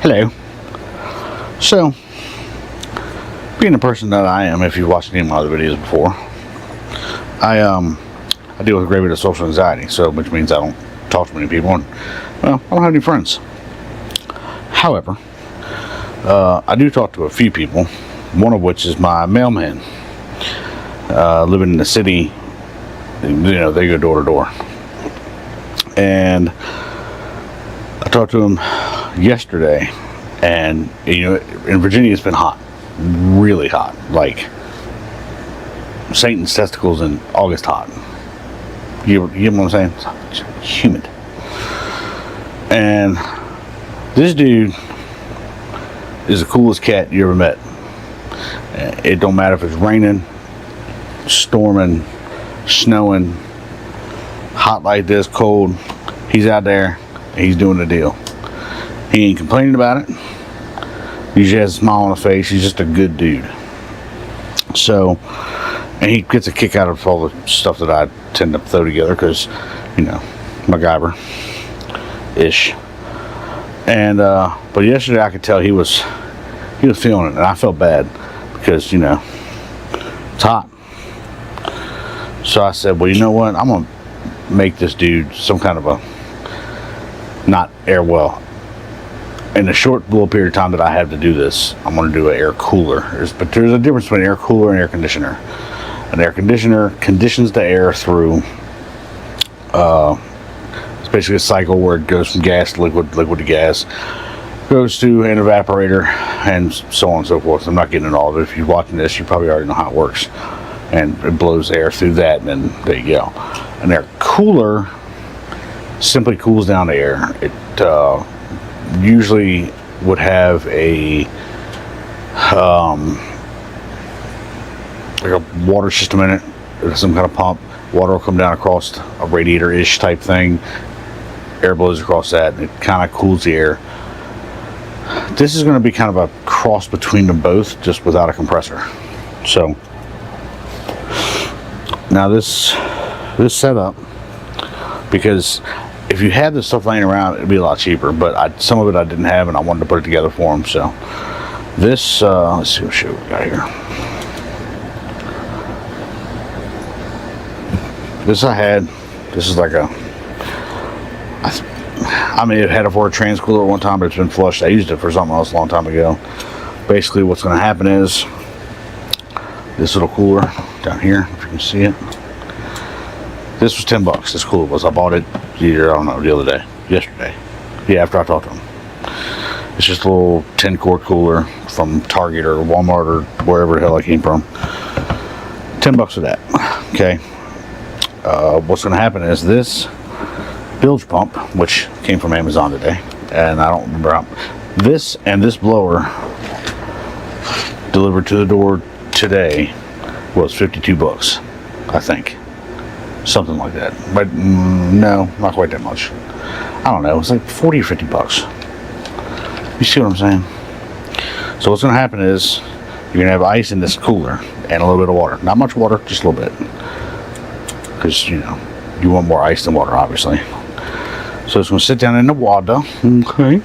Hello. So, being the person that I am, if you've watched any of my other videos before, I deal with a great bit of social anxiety, so which means I don't talk to many people, and well, I don't have any friends. However, I do talk to a few people, one of which is my mailman. Living in the city, they go door to door. And I talked to him yesterday, and in Virginia it's been hot, really hot, like Satan's testicles in August hot. You get what I'm saying? It's humid. And this dude is the coolest cat you ever met. It don't matter if it's raining, storming, snowing, hot like this, cold. He's out there and he's doing the deal. He ain't complaining about it. He usually has a smile on his face. He's just a good dude. So, and he gets a kick out of all the stuff that I tend to throw together because, MacGyver-ish. And but yesterday I could tell he was feeling it, and I felt bad because it's hot. So I said, well, you know what? I'm gonna make this dude some kind of a in the short little period of time that I have to do this, I'm going to do an air cooler. But there's a difference between an air cooler and an air conditioner. An air conditioner conditions the air through, it's basically a cycle where it goes from gas to liquid, liquid to gas, goes to an evaporator, and so on and so forth. I'm not getting into all of it. If you're watching this, you probably already know how it works. And it blows air through that, and then there you go. An air cooler simply cools down the air. It usually would have a like a water system in it, some kind of pump. Water will come down across a radiator-ish type thing. Air blows across that, and it kind of cools the air. This is going to be kind of a cross between them both, just without a compressor. So now this setup, because if you had this stuff laying around, it'd be a lot cheaper, but some of it I didn't have, and I wanted to put it together for them. So this, let's see what shit we got here. This is like I may have had it for a trans cooler one time, but it's been flushed. I used it for something else a long time ago. Basically what's going to happen is this little cooler down here, if you can see it. This was $10. This cooler was. I bought it yesterday. Yeah, after I talked to him. It's just a little 10-quart cooler from Target or Walmart or wherever the hell I came from. $10 for that. Okay. What's going to happen is this bilge pump, which came from Amazon today, and I don't remember how. This and this blower delivered to the door today was $52, I think. Something like that, but no, not quite that much. I don't know, it's like 40 or 50 bucks. You see what I'm saying? So what's going to happen is you're going to have ice in this cooler and a little bit of water. Not much water, just a little bit, because you want more ice than water, obviously. So it's going to sit down in the water, okay,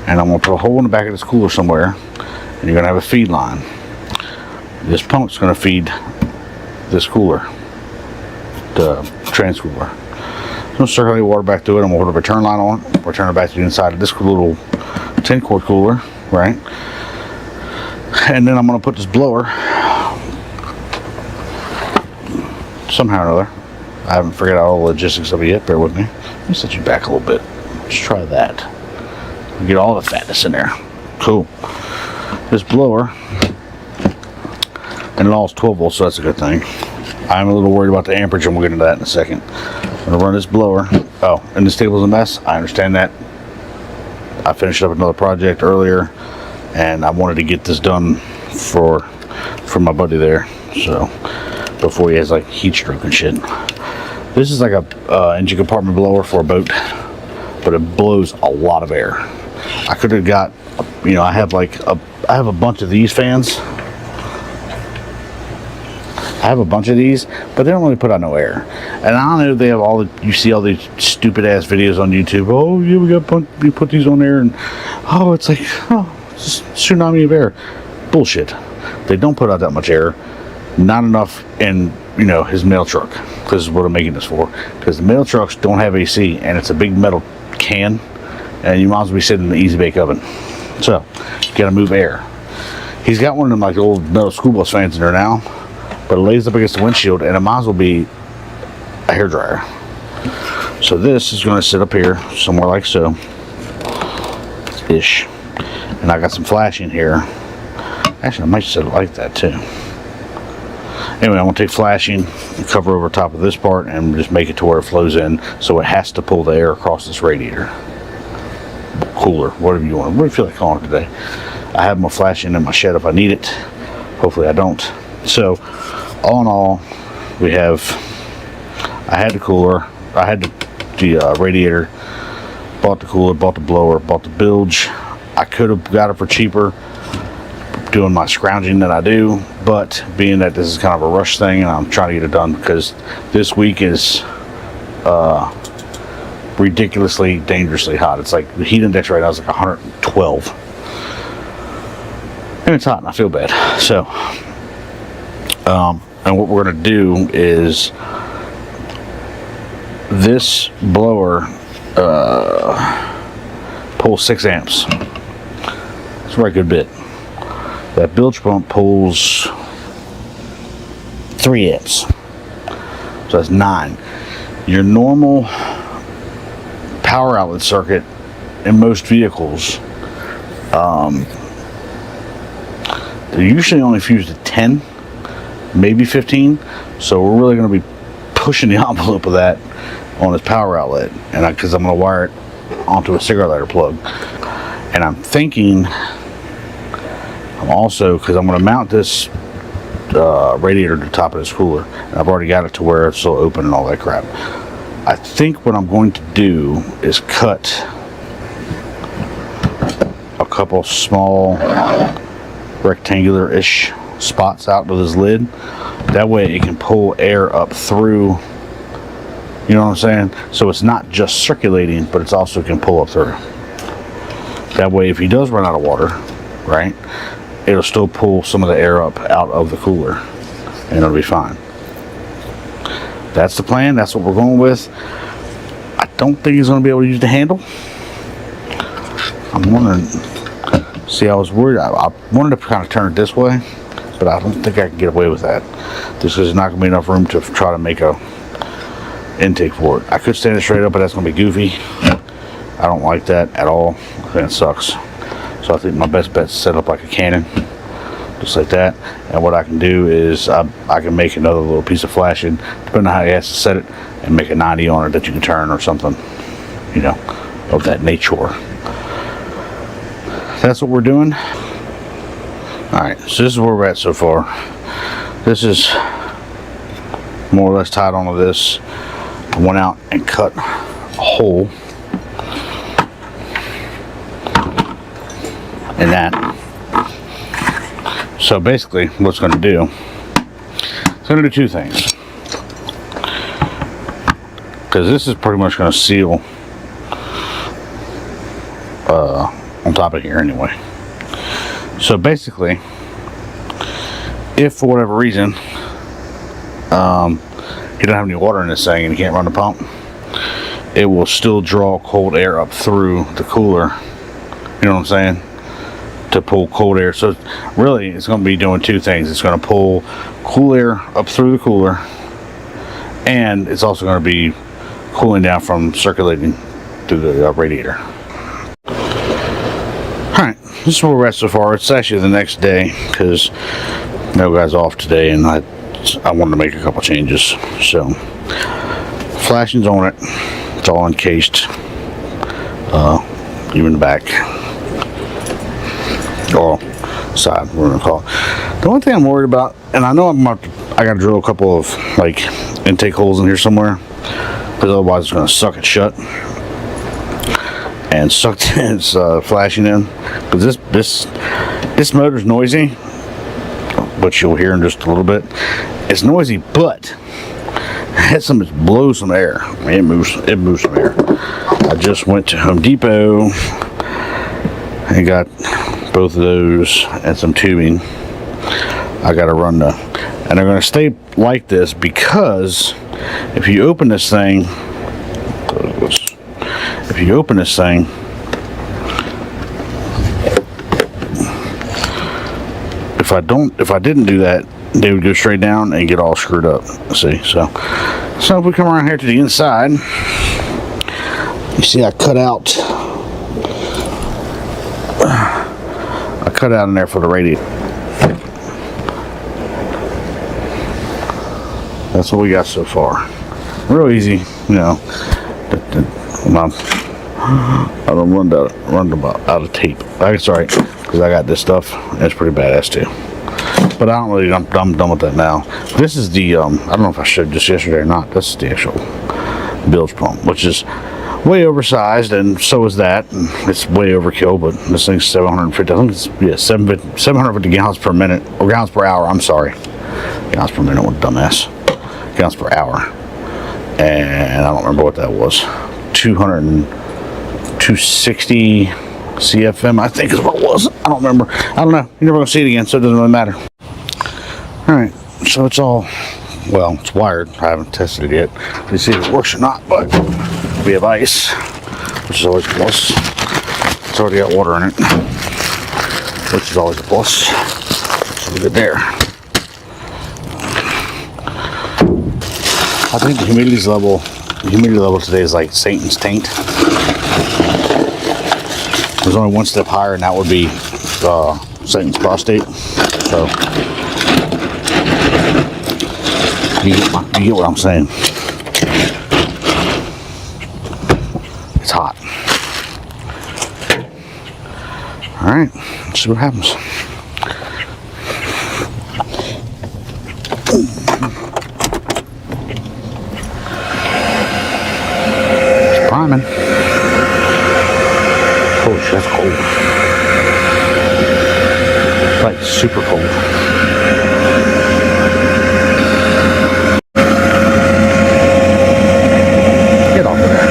and I'm going to put a hole in the back of this cooler somewhere, and you're going to have a feed line. This pump's going to feed this cooler, the trans cooler. I'm going to circulate water back to it. I'm going to put a return line on it, return it back to the inside of this little 10-quart cooler, right? And then I'm going to put this blower somehow or another. I haven't figured out all the logistics of it yet. Bear with me. Let me set you back a little bit. Let's try that. Get all the fatness in there. Cool. This blower, and it all is 12 volts, so that's a good thing. I'm a little worried about the amperage, and we'll get into that in a second. I'm going to run this blower. Oh, and this table's a mess. I understand that. I finished up another project earlier, and I wanted to get this done for my buddy there. So before he has like heat stroke and shit. This is like a engine compartment blower for a boat, but it blows a lot of air. I could have got, I have a bunch of these fans. I have a bunch of these, but they don't really put out no air. And I don't know if they have you see all these stupid ass videos on YouTube. Oh yeah, we put these on there, and it's like, it's a tsunami of air. Bullshit. They don't put out that much air. Not enough in, his mail truck. This is what I'm making this for. Because the mail trucks don't have AC, and it's a big metal can, and you might as well be sitting in the easy bake oven. So, you gotta move air. He's got one of them like old metal school bus fans in there now, but it lays up against the windshield, and it might as well be a hairdryer. So this is gonna sit up here somewhere like so, ish. And I got some flashing here. Actually, I might set it like that too. Anyway, I'm going to take flashing and cover over top of this part and just make it to where it flows in, so it has to pull the air across this radiator. Cooler, whatever you want. What do you feel like calling it today? I have my flashing in my shed if I need it. Hopefully I don't. So, all in all, I had the cooler, I had the radiator, bought the cooler, bought the blower, bought the bilge. I could have got it for cheaper, doing my scrounging that I do, but being that this is kind of a rush thing and I'm trying to get it done because this week is ridiculously dangerously hot. It's like the heat index right now is like 112, and it's hot and I feel bad. So and what we're going to do is this blower pulls 6 amps. It's a very good bit. That bilge pump pulls 3 amps, so that's 9. Your normal power outlet circuit in most vehicles, they're usually only fused at 10, maybe 15. So we're really going to be pushing the envelope of that on this power outlet, and because I'm going to wire it onto a cigarette lighter plug, and I'm thinking. Also, because I'm going to mount this radiator to the top of this cooler, and I've already got it to where it's still open and all that crap. I think what I'm going to do is cut a couple small rectangular-ish spots out of this lid. That way it can pull air up through, you know what I'm saying? So it's not just circulating, but it's also can pull up through. That way if he does run out of water, right, it'll still pull some of the air up out of the cooler and it'll be fine. That's the plan. That's what we're going with. I don't think he's going to be able to use the handle. I'm wondering, see, I was worried. I wanted to kind of turn it this way, but I don't think I can get away with that just because there's not going to be enough room to try to make a intake for it. I could stand it straight up, but that's going to be goofy. I don't like that at all. I think it sucks. So I think my best bet is set up like a cannon, just like that. And what I can do is I can make another little piece of flashing, depending on how he has to set it, and make a 90 on it that you can turn or something, of that nature. That's what we're doing. Alright, so this is where we're at so far. This is more or less tied onto this. I went out and cut a hole in that. So basically what's going to do, it's going to do 2 things, because this is pretty much going to seal on top of here anyway. So basically, if for whatever reason you don't have any water in this thing and you can't run the pump, it will still draw cold air up through the cooler, you know what I'm saying, to pull cold air. So really it's going to be doing 2 things. It's going to pull cool air up through the cooler, and it's also going to be cooling down from circulating through the radiator. Alright, this is where we're at so far. It's actually the next day because no guy's off today, and I wanted to make a couple changes. So flashing's on it. It's all encased, even the back or side, we're gonna call it. The only thing I'm worried about, and I know I gotta drill a couple of like intake holes in here somewhere, because otherwise it's gonna suck it shut and suck its flashing in. Because this motor's noisy, which you'll hear in just a little bit, It's noisy, but it blows some air. It moves some air. I just went to Home Depot and got both of those and some tubing. I gotta run and they're gonna stay like this because if you open this thing, if I didn't do that, they would go straight down and get all screwed up. See, so if we come around here to the inside, you see I cut out in there for the radiator. That's what we got so far. Real easy, you know. I don't run out of tape. That's all right, because I got this stuff. It's pretty badass too. But I'm done with that now. This is the I don't know if I showed this yesterday or not. This is the actual bilge pump, which is way oversized, and so is that. And it's way overkill, but this thing's 750. I think it's 750 gallons per minute, or gallons per hour. I'm sorry, gallons per minute. What a dumbass. Gallons per hour, and I don't remember what that was. 260 CFM, I think is what it was. I don't remember. I don't know. You're never gonna see it again, so it doesn't really matter. All right, so it's all, well, it's wired. I haven't tested it yet to see if it works or not, but we have ice, which is always a plus. It's already got water in it, which is always a plus. So we're good there. I think the humidity level today is like Satan's taint. There's only one step higher, and that would be Satan's prostate. So you get what I'm saying. It's hot. All right, let's see what happens. Priming. Holy shit, that's cold. It's like super cold. Get off of there.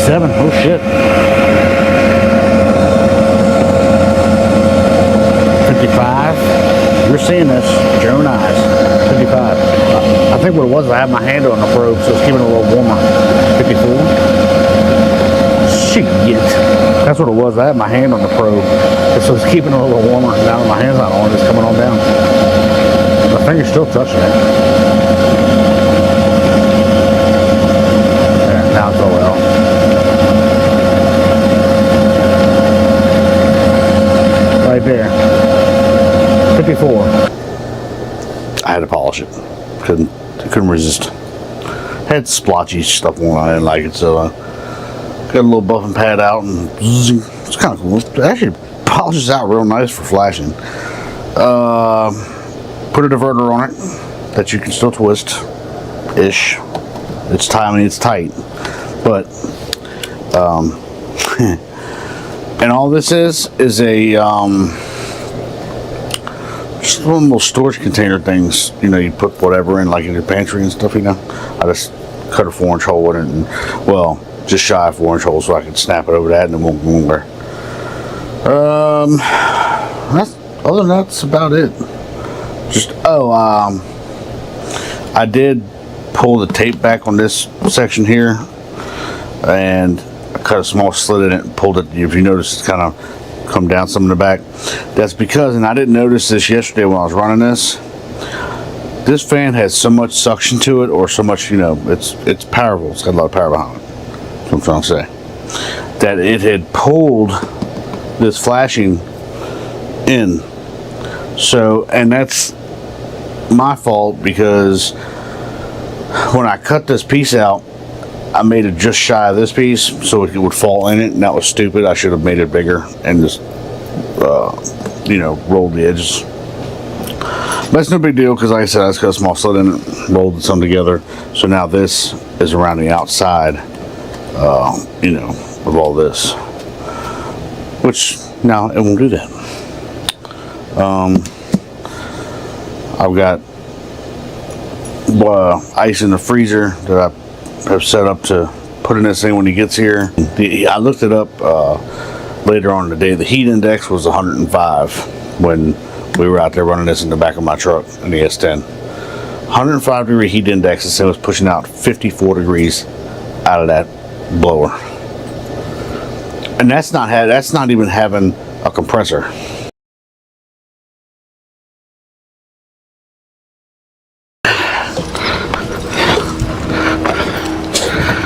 Seven. Oh shit. 55. You're seeing this with your own eyes. 55. I think what it was, I had my hand on the probe, so it's keeping it a little warmer. 54. Shit. That's what it was. I had my hand on the probe, so it's keeping it a little warmer. Now my hand's not on it, it's coming on down. My finger's still touching it. Yeah, now it's all out. Right there. 54. I had to polish it. Couldn't resist. Had splotchy stuff on. I didn't like it, so I got a little buffing pad out, and it's kind of cool. It actually polishes out real nice for flashing. Put a diverter on it that you can still twist ish. It's tight. It's tight, but and all this is a just one of those storage container things. You know, you put whatever in, like in your pantry and stuff. You know, I just cut a 4-inch hole in it, and well, just shy of 4-inch hole, so I can snap it over that, and it won't go anywhere. Other than that, that's about it. Just I did pull the tape back on this section here, and I cut a small slit in it and pulled it. If you notice, it's kind of come down some in the back. That's because, and I didn't notice this yesterday when I was running this fan has so much suction to it, or so much, you know, it's powerful. It's got a lot of power behind it. That's what I'm trying to say. That it had pulled this flashing in So, and that's my fault because when I cut this piece out, I made it just shy of this piece so it would fall in it, and that was stupid. I should have made it bigger and just, you know, rolled the edges. But that's no big deal because, like I said, I just got a small slit in it, rolled some together. So now this is around the outside, you know, of all this. Which now it won't do that. I've got ice in the freezer that I have set up to put in this thing when he gets here. I looked it up later on in the day. The heat index was 105 when we were out there running this in the back of my truck in the S10. 105 degree heat index, and so it was pushing out 54 degrees out of that blower. And that's not even having a compressor.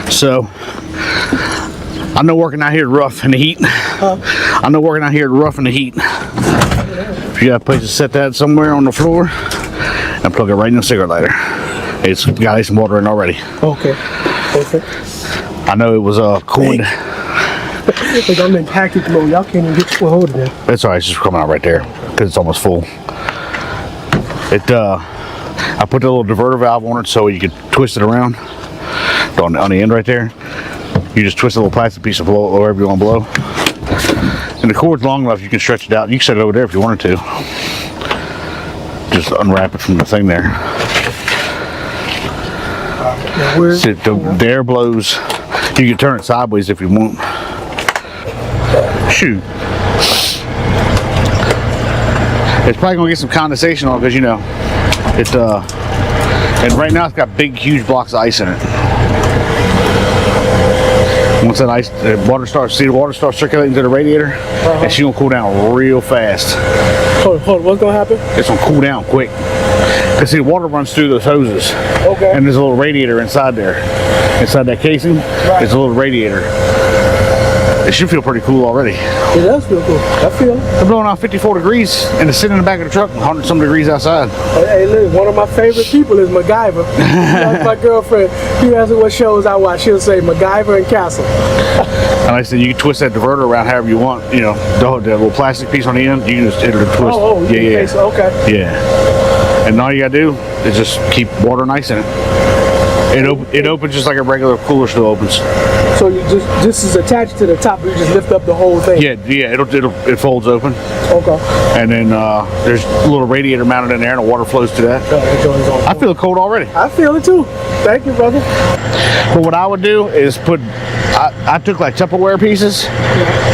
So I know working out here rough in the heat. I know working out here rough in the heat. If you got a place to set that somewhere on the floor and plug it right in the cigarette lighter. It's got some water in already. Okay. Perfect. I know it was cooling. Like I'm in package mode. Y'all can't even get to a hold of it. It's alright, it's just coming out right there because it's almost full. I put the little diverter valve on it so you could twist it around on the end right there. You just twist a little plastic piece of blow wherever you want to blow. And the cord's long enough you can stretch it out. You can set it over there if you wanted to. Just unwrap it from the thing there. See, the air blows. You can turn it sideways if you want. Shoot. It's probably gonna get some condensation on it because, you know, and right now it's got big, huge blocks of ice in it. Once that ice, the water starts circulating to the radiator, and she's gonna cool down real fast. Hold on, what's gonna happen? It's gonna cool down quick. Cause see, the water runs through those hoses. Okay. And there's a little radiator inside there. Inside that casing, there's a little radiator. It should feel pretty cool already. It does feel cool. I feel it. They're blowing out 54 degrees and it's sitting in the back of the truck, 100 some degrees outside. Hey, look, one of my favorite people is MacGyver. That's my girlfriend. She asks me what shows I watch. She'll say MacGyver and Castle. And like I said, you can twist that diverter around however you want. You know, the little plastic piece on the end, you can just it'll twist. Oh, yeah. Okay. Yeah. And all you gotta do is just keep water and ice in it. It opens just like a regular cooler still opens. So you this is attached to the top. You just lift up the whole thing. Yeah. It folds open. Okay. And then there's a little radiator mounted in there, and the water flows to that. I feel it cold already. I feel it too. Thank you, brother. But what I would do is I took like Tupperware pieces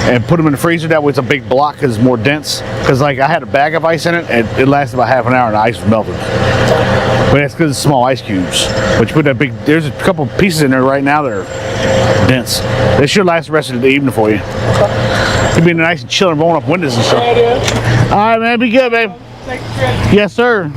and put them in the freezer. That way it's a big block because it's more dense. Because like I had a bag of ice in it, and it lasted about half an hour, and the ice was melted. But that's because it's small ice cubes. But you put that big, there's a couple pieces in there right now that are dense. They should last the rest of the evening for you. It'd be nice and chilling, rolling up windows and stuff. All right, man, be good, babe. Yes, sir.